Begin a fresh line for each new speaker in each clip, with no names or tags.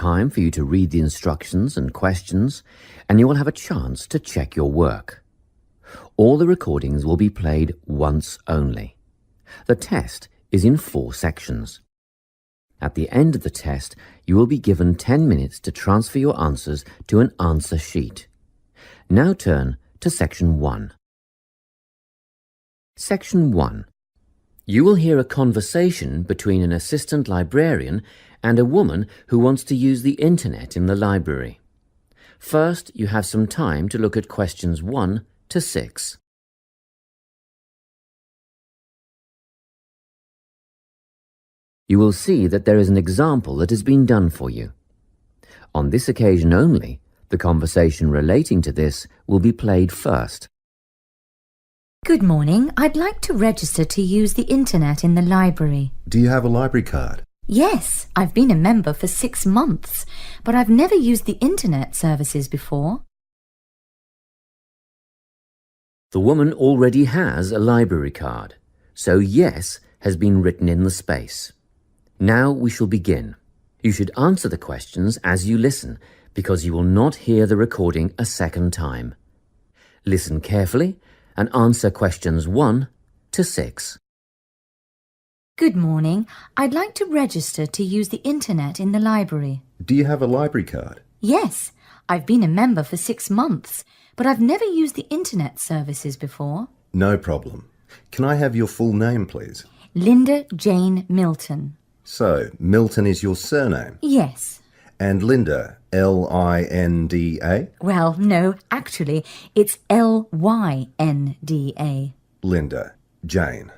time for you to read the instructions and questions, and you will have a chance to check your work. All the recordings will be played once only. The test is in 4 sections. At the end of the test, you will be given 10 minutes to transfer your answers to an answer sheet. Now turn to Section 1. Section 1. You will hear a conversation between an assistant librarian and a woman who wants to use the internet in the library. First, you have some time to look at questions 1 to 6. You will see that there is an example that has been done for you. On this occasion only, the conversation relating to this will be played first.
Good morning. I'd like to register to use the internet in the library.
Do you have a library card?
Yes, I've been a member for 6 months, but I've never used the internet services before.
The woman already has a library card, so yes has been written in the space. Now we shall begin. You should answer the questions as you listen, because you will not hear the recording a second time. Listen carefully and answer questions 1 to 6.
Good morning. I'd like to register to use the internet in the library.
Do you have a library card?
Yes, I've been a member for 6 months, but I've never used the internet services before.
No problem. Can I have your full name, please?
Linda Jane Milton.
So, Milton is your surname?
Yes.
And Linda, L-I-N-D-A?
Well, no, actually, it's L-Y-N-D-A.
Linda, Jane.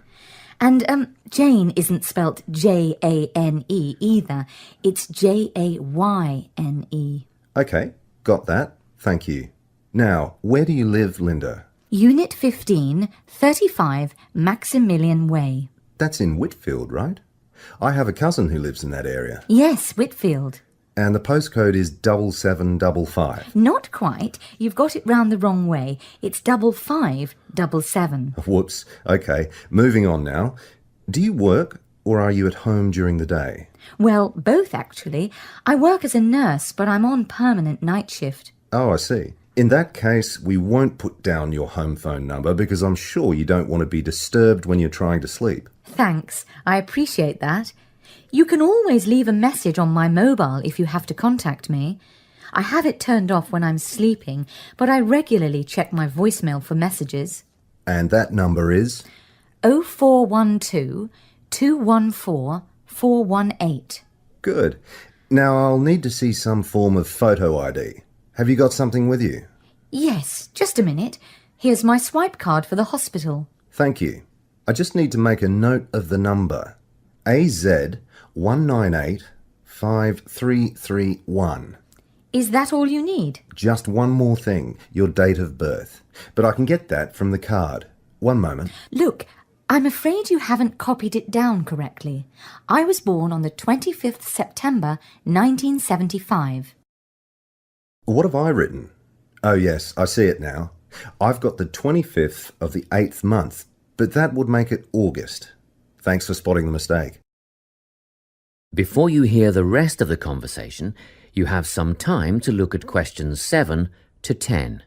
And Jane isn't spelt J-A-N-E either. It's J-A-Y-N-E.
OK, got that. Thank you. Now, where do you live, Linda?
Unit 15, 35 Maximilian Way.
That's in Whitfield, right? I have a cousin who lives in that area.
Yes, Whitfield.
And the postcode is 7755.
Not quite. You've got it round the wrong way. It's 5577.
Whoops. OK, moving on now. Do you work or are you at home during the day?
Well, both actually. I work as a nurse, but I'm on permanent night shift.
Oh, I see. In that case, we won't put down your home phone number because I'm sure you don't want to be disturbed when you're trying to sleep.
Thanks. I appreciate that. You can always leave a message on my mobile if you have to contact me. I have it turned off when I'm sleeping, but I regularly check my voicemail for messages.
And that number is?
0412 214 418.
Good. Now I'll need to see some form of photo ID. Have you got something with you?
Yes, just a minute. Here's my swipe card for the hospital.
Thank you. I just need to make a note of the number. AZ1985331.
Is that all you need?
Just one more thing, your date of birth. But I can get that from the card. One moment.
Look, I'm afraid you haven't copied it down correctly. I was born on the 25th September 1975.
What have I written? Oh yes, I see it now. I've got the 25th of the 8th month, but that would make it August. Thanks for spotting the mistake.
Before you hear the rest of the conversation, you have some time to look at questions 7 to 10.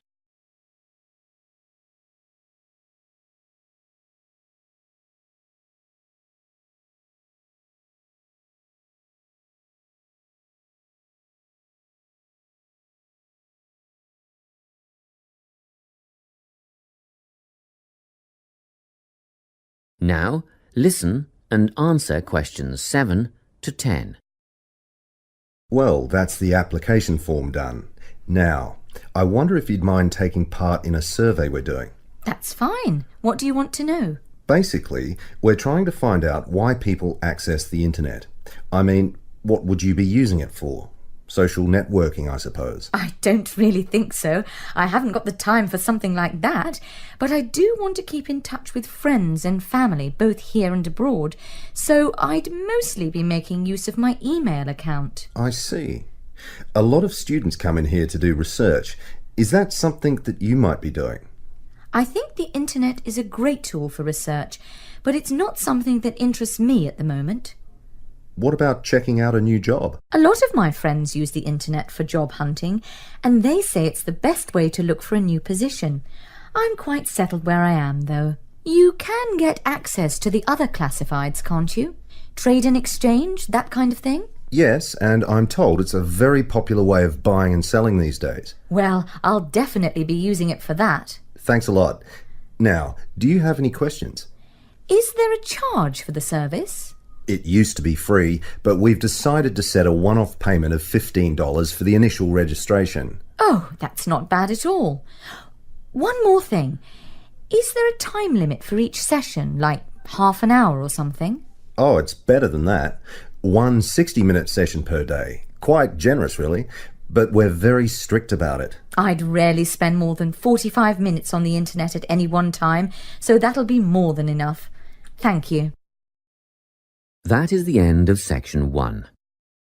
Now, listen and answer questions 7 to 10.
Well, that's the application form done. Now, I wonder if you'd mind taking part in a survey we're doing.
That's fine. What do you want to know?
Basically, we're trying to find out why people access the internet. I mean, what would you be using it for? Social networking, I suppose.
I don't really think so. I haven't got the time for something like that. But I do want to keep in touch with friends and family, both here and abroad. So I'd mostly be making use of my email account.
I see. A lot of students come in here to do research. Is that something that you might be doing?
I think the internet is a great tool for research, but it's not something that interests me at the moment.
What about checking out a new job?
A lot of my friends use the internet for job hunting, and they say it's the best way to look for a new position. I'm quite settled where I am, though. You can get access to the other classifieds, can't you? Trade and exchange, that kind of thing?
Yes, and I'm told it's a very popular way of buying and selling these days.
Well, I'll definitely be using it for that.
Thanks a lot. Now, do you have any questions?
Is there a charge for the service?
It used to be free, but we've decided to set a one-off payment of $15 for the initial registration.
Oh, that's not bad at all. One more thing. Is there a time limit for each session, like half an hour or something?
Oh, it's better than that. One 60-minute session per day. Quite generous, really, but we're very strict about it.
I'd rarely spend more than 45 minutes on the internet at any one time, so that'll be more than enough. Thank you.
That is the end of section 1.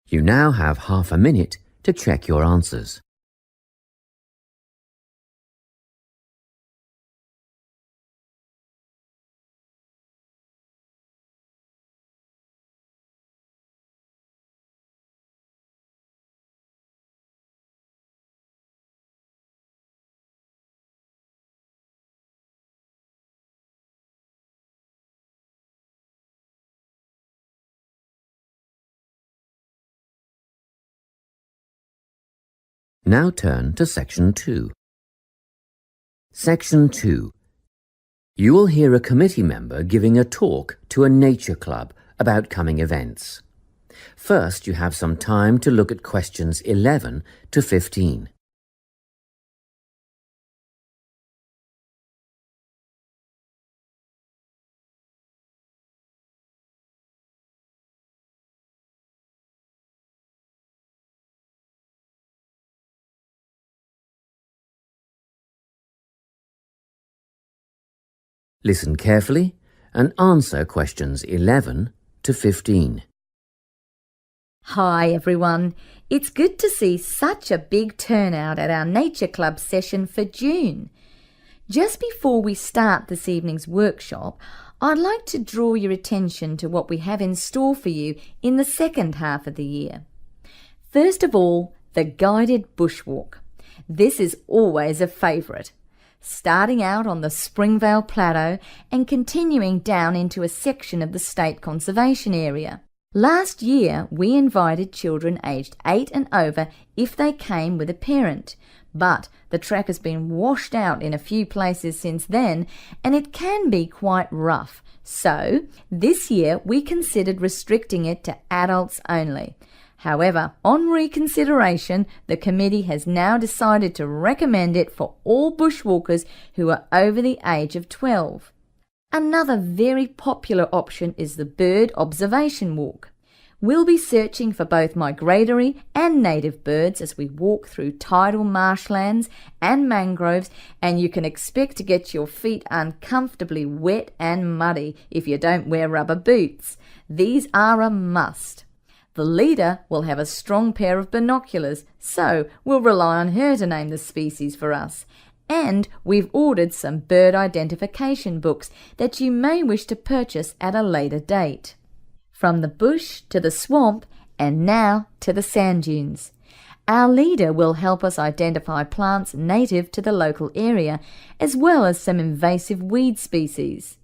You now have half a minute to check your answers. Now turn to section 2. Section 2. You will hear a committee member giving a talk to a nature club about coming events. First, you have some time to look at questions 11 to 15. Listen carefully and answer questions 11 to 15.
Hi everyone. It's good to see such a big turnout at our Nature Club session for June. Just before we start this evening's workshop, I'd like to draw your attention to what we have in store for you in the second half of the year. First of all, the guided bushwalk. This is always a favourite. Starting out on the Springvale Plateau and continuing down into a section of the State Conservation Area. Last year, we invited children aged 8 and over if they came with a parent, but the track has been washed out in a few places since then, and it can be quite rough. So, this year we considered restricting it to adults only. However, on reconsideration, the committee has now decided to recommend it for all bushwalkers who are over the age of 12. Another very popular option is the bird observation walk. We'll be searching for both migratory and native birds as we walk through tidal marshlands and mangroves, and you can expect to get your feet uncomfortably wet and muddy if you don't wear rubber boots. These are a must. The leader will have a strong pair of binoculars, so we'll rely on her to name the species for us. And we've ordered some bird identification books that you may wish to purchase at a later date. From the bush to the swamp and now to the sand dunes. Our leader will help us identify plants native to the local area, as well as some invasive weed species.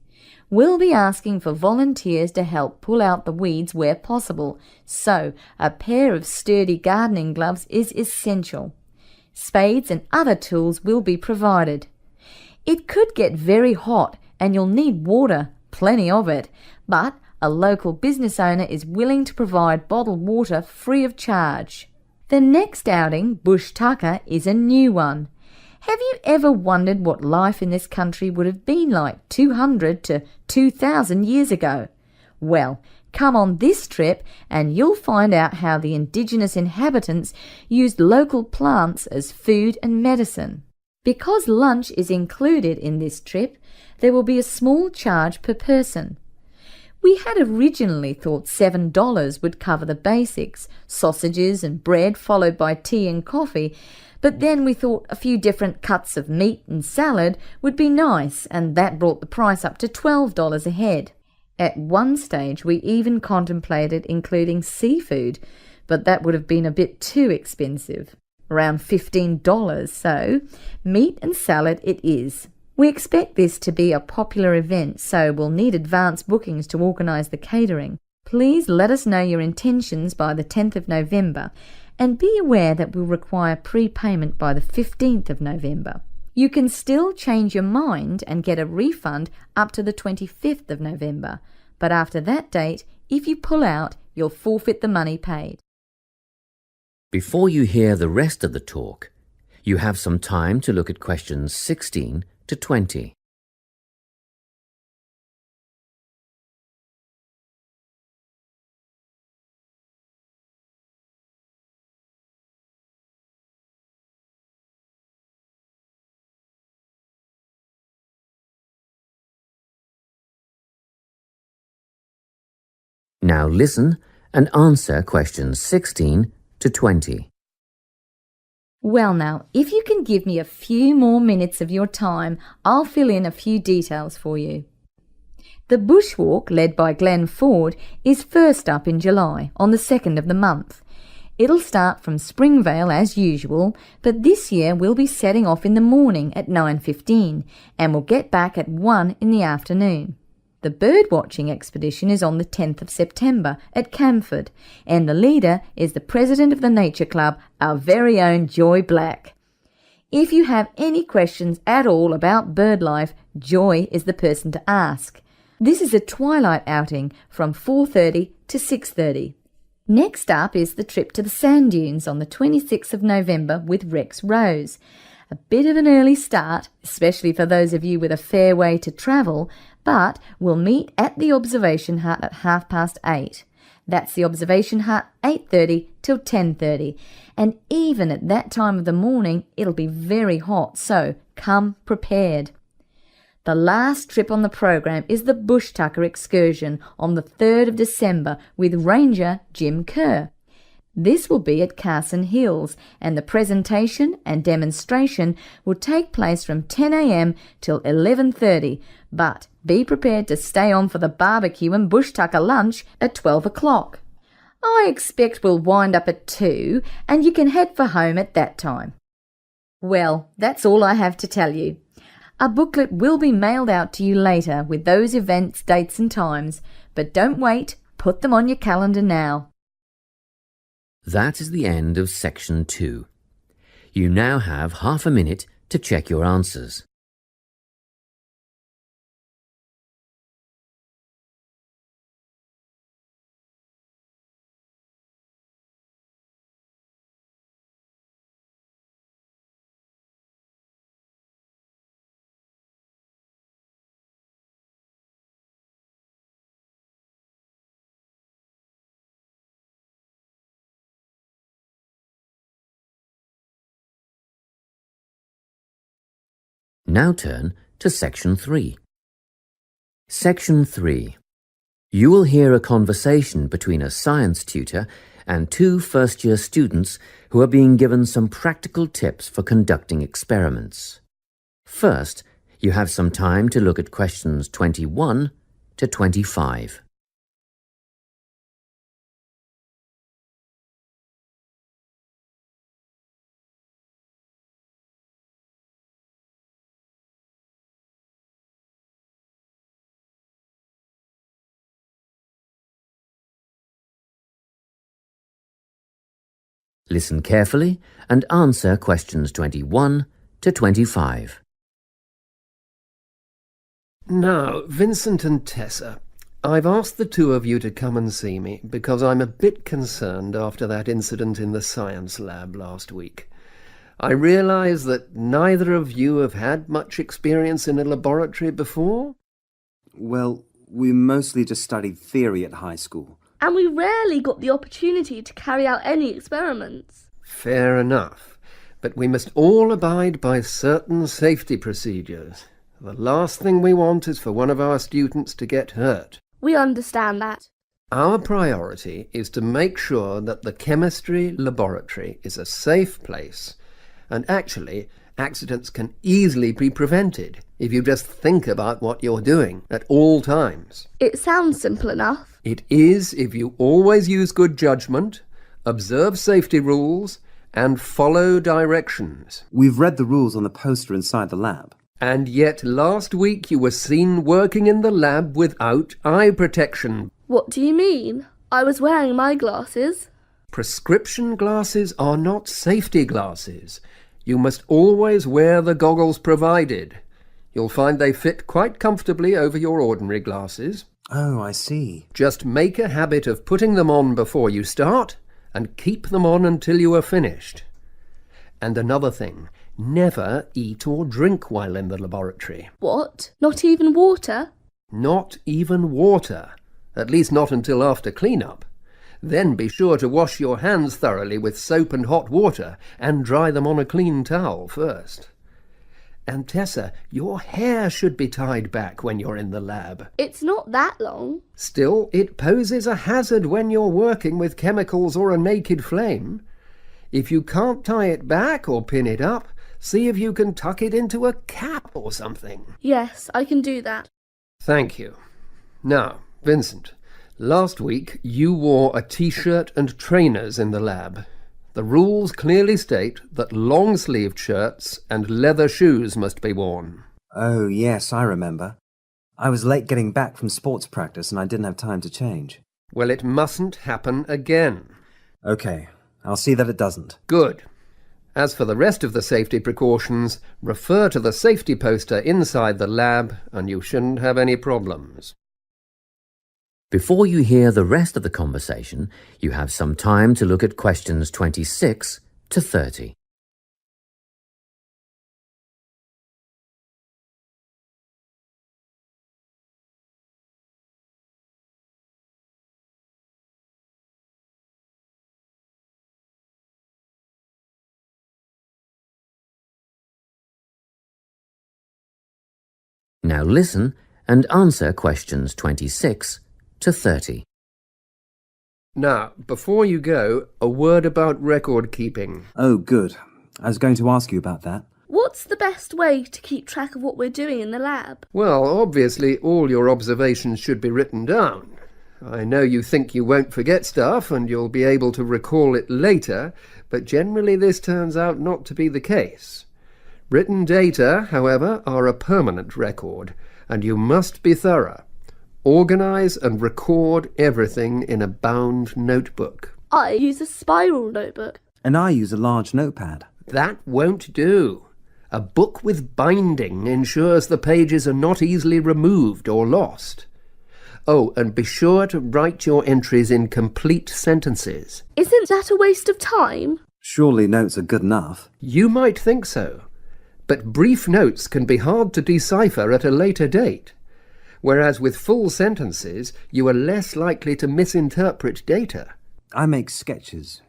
We'll be asking for volunteers to help pull out the weeds where possible, so a pair of sturdy gardening gloves is essential. Spades and other tools will be provided. It could get very hot and you'll need water, plenty of it, but a local business owner is willing to provide bottled water free of charge. The next outing, Bush Tucker, is a new one. Have you ever wondered what life in this country would have been like 200 to 2,000 years ago? Well, come on this trip and you'll find out how the indigenous inhabitants used local plants as food and medicine. Because lunch is included in this trip, there will be a small charge per person. We had originally thought $7 would cover the basics, sausages and bread followed by tea and coffee, but then we thought a few different cuts of meat and salad would be nice, and that brought the price up to $12 a head. At one stage, we even contemplated including seafood, but that would have been a bit too expensive, around $15, so meat and salad it is. We expect this to be a popular event, so we'll need advance bookings to organise the catering. Please let us know your intentions by the 10th of November, and be aware that we'll require prepayment by the 15th of November. You can still change your mind and get a refund up to the 25th of November, but after that date, if you pull out, you'll forfeit the money paid.
Before you hear the rest of the talk, you have some time to look at questions 16 to 20. Now listen and answer questions 16 to 20.
Well now, if you can give me a few more minutes of your time, I'll fill in a few details for you. The bushwalk, led by Glenn Ford, is first up in July, on the 2nd of the month. It'll start from Springvale as usual, but this year we'll be setting off in the morning at 9:15 and we'll get back at 1 in the afternoon. The birdwatching expedition is on the 10th of September at Camford, and the leader is the president of the Nature Club, our very own Joy Black. If you have any questions at all about bird life, Joy is the person to ask. This is a twilight outing from 4:30 to 6:30. Next up is the trip to the sand dunes on the 26th of November with Rex Rose. A bit of an early start, especially for those of you with a fair way to travel, but we'll meet at the observation hut at 8:30. That's the observation hut, 8:30 till 10:30. And even at that time of the morning, it'll be very hot, so come prepared. The last trip on the program is the Bush Tucker excursion on the 3rd of December with Ranger Jim Kerr. This will be at Carson Hills, and the presentation and demonstration will take place from 10 a.m. till 11:30, but be prepared to stay on for the barbecue and Bush Tucker lunch at 12 o'clock. I expect we'll wind up at 2, and you can head for home at that time. Well, that's all I have to tell you. A booklet will be mailed out to you later with those events, dates and times, but don't wait, put them on your calendar now.
That is the end of section 2. You now have half a minute to check your answers. Now turn to Section 3. Section 3. You will hear a conversation between a science tutor and 2 first-year students who are being given some practical tips for conducting experiments. First, you have some time to look at questions 21 to 25. Listen carefully and answer questions 21 to 25.
Now, Vincent and Tessa, I've asked the 2 of you to come and see me because I'm a bit concerned after that incident in the science lab last week. I realise that neither of you have had much experience in a laboratory before.
Well, we mostly just studied theory at high school.
And we rarely got the opportunity to carry out any experiments.
Fair enough, but we must all abide by certain safety procedures. The last thing we want is for one of our students to get hurt.
We understand that.
Our priority is to make sure that the chemistry laboratory is a safe place, and actually, accidents can easily be prevented. if you just think about what you're doing at all times.
It sounds simple enough.
It is if you always use good judgment, observe safety rules, and follow directions.
We've read the rules on the poster inside the lab.
And yet last week you were seen working in the lab without eye protection.
What do you mean? I was wearing my glasses.
Prescription glasses are not safety glasses. You must always wear the goggles provided. You'll find they fit quite comfortably over your ordinary glasses.
Oh, I see.
Just make a habit of putting them on before you start and keep them on until you are finished. And another thing, never eat or drink while in the laboratory.
What? Not even water?
Not even water. At least not until after clean-up. Then be sure to wash your hands thoroughly with soap and hot water and dry them on a clean towel first. And Tessa, your hair should be tied back when you're in the lab.
It's not that long.
Still, it poses a hazard when you're working with chemicals or a naked flame. If you can't tie it back or pin it up, see if you can tuck it into a cap or something.
Yes, I can do that.
Thank you. Now, Vincent, last week you wore a t-shirt and trainers in the lab. The rules clearly state that long-sleeved shirts and leather shoes must be worn.
Oh, yes, I remember. I was late getting back from sports practice and I didn't have time to change.
Well, it mustn't happen again.
Okay, I'll see that it doesn't.
Good. As for the rest of the safety precautions, refer to the safety poster inside the lab and you shouldn't have any problems.
Before you hear the rest of the conversation, you have some time to look at questions 26 to 30. Now listen and answer questions 26 to 30.
Now, before you go, a word about record keeping.
Oh, good. I was going to ask you about that.
What's the best way to keep track of what we're doing in the lab?
Well, obviously all your observations should be written down. I know you think you won't forget stuff and you'll be able to recall it later, but generally this turns out not to be the case. Written data, however, are a permanent record, and you must be thorough. Organise and record everything in a bound notebook.
I use a spiral notebook.
And I use a large notepad.
That won't do. A book with binding ensures the pages are not easily removed or lost. Oh, and be sure to write your entries in complete sentences.
Isn't that a waste of time?
Surely notes are good enough.
You might think so, but brief notes can be hard to decipher at a later date, whereas with full sentences you are less likely to misinterpret data.
I make sketches,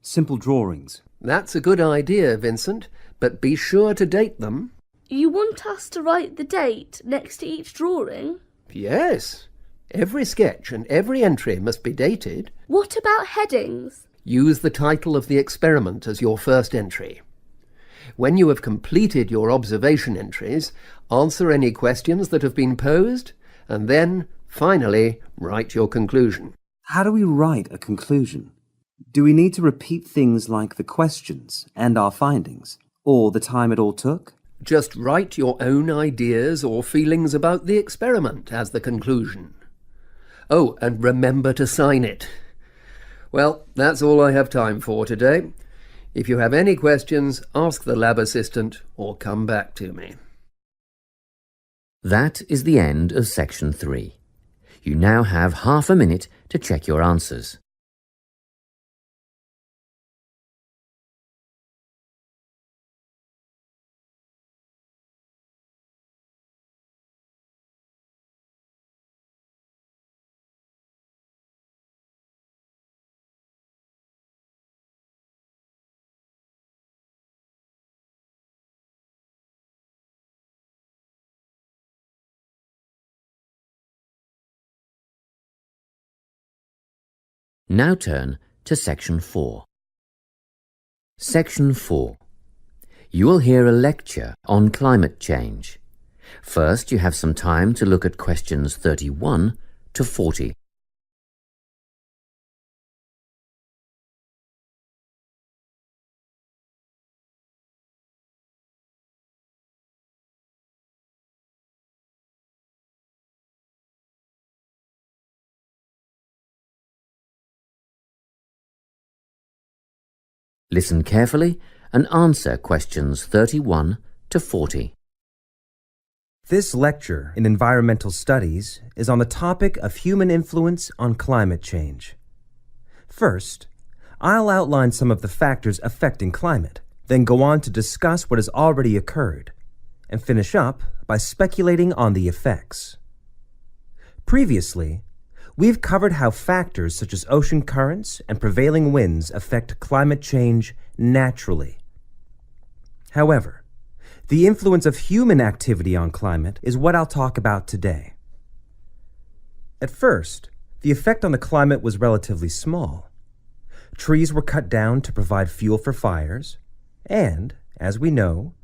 simple drawings.
That's a good idea, Vincent, but be sure to date them.
You want us to write the date next to each drawing?
Yes. Every sketch and every entry must be dated.
What about headings?
Use the title of the experiment as your first entry. When you have completed your observation entries, answer any questions that have been posed, and then, finally, write your conclusion.
How do we write a conclusion? Do we need to repeat things like the questions and our findings, or the time it all took?
Just write your own ideas or feelings about the experiment as the conclusion. Oh, and remember to sign it. Well, that's all I have time for today. If you have any questions, ask the lab assistant or come back to me.
That is the end of section 3. You now have half a minute to check your answers. Now turn to Section 4. Section 4. You will hear a lecture on climate change. First, you have some time to look at questions 31 to 40. Listen carefully and answer questions 31 to 40.
This lecture in environmental studies is on the topic of human influence on climate change. First, I'll outline some of the factors affecting climate, then go on to discuss what has already occurred, and finish up by speculating on the effects. Previously, we've covered how factors such as ocean currents and prevailing winds affect climate change naturally. However, the influence of human activity on climate is what I'll talk about today. At first, the effect on the climate was relatively small. Trees were cut down to provide fuel for fires, and, as we know,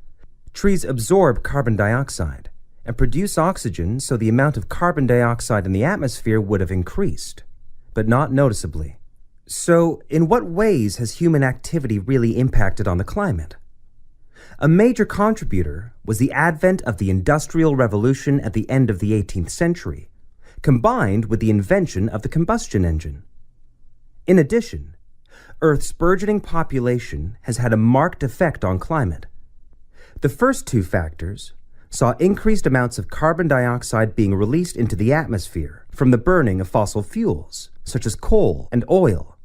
trees absorb carbon dioxide and produce oxygen, so the amount of carbon dioxide in the atmosphere would have increased, but not noticeably. So, in what ways has human activity really impacted on the climate? A major contributor was the advent of the Industrial Revolution at the end of the 18th century, combined with the invention of the combustion engine. In addition, Earth's burgeoning population has had a marked effect on climate. The first two factors saw increased amounts of carbon dioxide being released into the atmosphere from the burning of fossil fuels, such as coal and oil.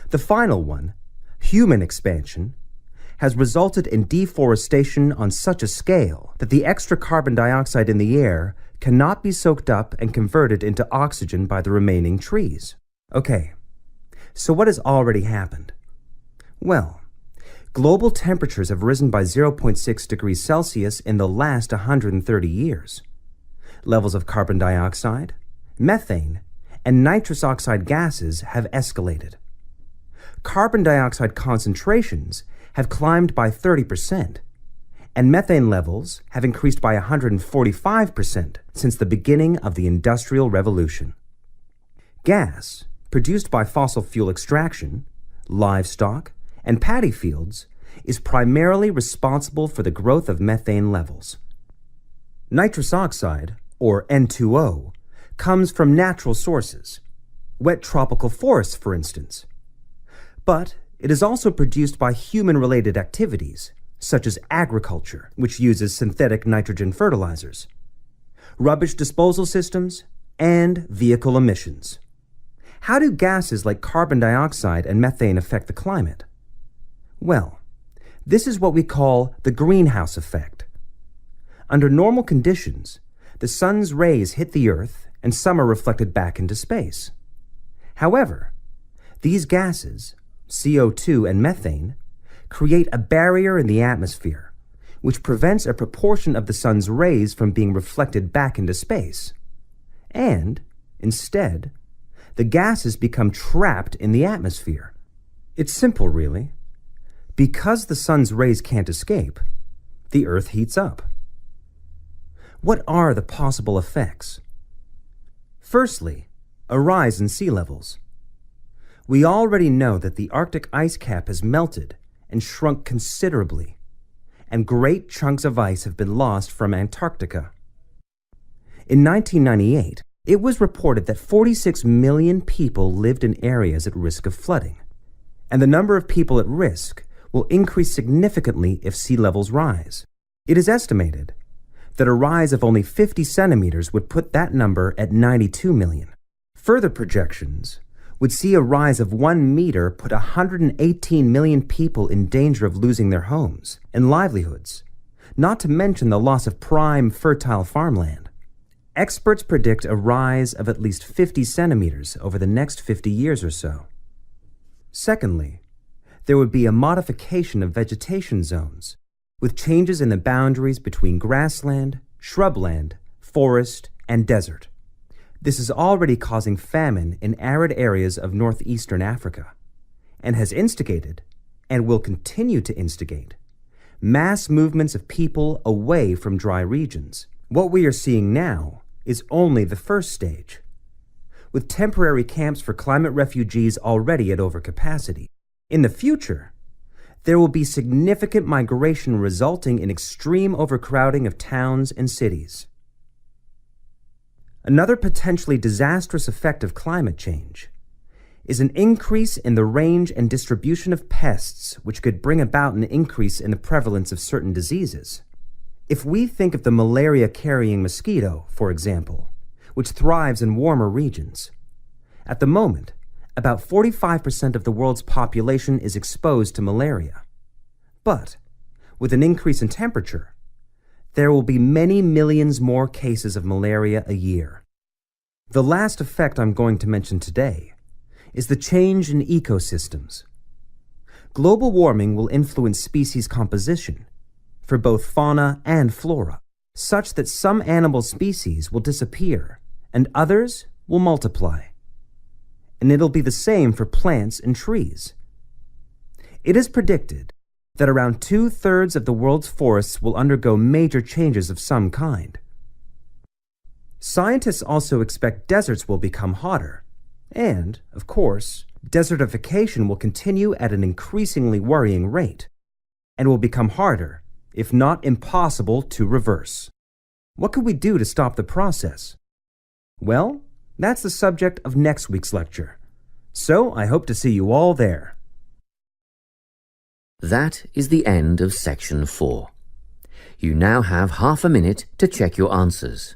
The final one, human expansion, has resulted in deforestation on such a scale that the extra carbon dioxide in the air cannot be soaked up and converted into oxygen by the remaining trees. Okay, so what has already happened? Well, global temperatures have risen by 0.6 degrees Celsius in the last 130 years. Levels of carbon dioxide, methane, and nitrous oxide gases have escalated. Carbon dioxide concentrations have climbed by 30%, and methane levels have increased by 145% since the beginning of the Industrial Revolution. Gas, produced by fossil fuel extraction, livestock, and paddy fields, is primarily responsible for the growth of methane levels. Nitrous oxide, or N2O, comes from natural sources, wet tropical forests, for instance. But it is also produced by human-related activities, such as agriculture, which uses synthetic nitrogen fertilizers, rubbish disposal systems, and vehicle emissions. How do gases like carbon dioxide and methane affect the climate? Well, this is what we call the greenhouse effect. Under normal conditions, the sun's rays hit the Earth and some are reflected back into space. However, these gases, CO2 and methane, create a barrier in the atmosphere, which prevents a proportion of the sun's rays from being reflected back into space. And, instead, the gases become trapped in the atmosphere. It's simple, really. Because the sun's rays can't escape, the Earth heats up. What are the possible effects? Firstly, a rise in sea levels. We already know that the Arctic ice cap has melted and shrunk considerably, and great chunks of ice have been lost from Antarctica. In 1998, it was reported that 46 million people lived in areas at risk of flooding, and the number of people at risk will increase significantly if sea levels rise. It is estimated that a rise of only 50 centimeters would put that number at 92 million. Further projections would see a rise of 1 meter put 118 million people in danger of losing their homes and livelihoods, not to mention the loss of prime, fertile farmland. Experts predict a rise of at least 50 centimeters over the next 50 years or so. Secondly, there would be a modification of vegetation zones, with changes in the boundaries between grassland, shrubland, forest, and desert. This is already causing famine in arid areas of northeastern Africa, and has instigated, and will continue to instigate, mass movements of people away from dry regions. What we are seeing now is only the first stage, with temporary camps for climate refugees already at overcapacity. In the future, there will be significant migration resulting in extreme overcrowding of towns and cities. Another potentially disastrous effect of climate change is an increase in the range and distribution of pests, which could bring about an increase in the prevalence of certain diseases. If we think of the malaria-carrying mosquito, for example, which thrives in warmer regions, at the moment, about 45% of the world's population is exposed to malaria. But, with an increase in temperature, there will be many millions more cases of malaria a year. The last effect I'm going to mention today is the change in ecosystems. Global warming will influence species composition for both fauna and flora, such that some animal species will disappear and others will multiply. And it'll be the same for plants and trees. It is predicted that around 2/3 of the world's forests will undergo major changes of some kind. Scientists also expect deserts will become hotter, and, of course, desertification will continue at an increasingly worrying rate, and will become harder, if not impossible, to reverse. What could we do to stop the process? Well, that's the subject of next week's lecture. So I hope to see you all there.
That is the end of section 4. You now have half a minute to check your answers.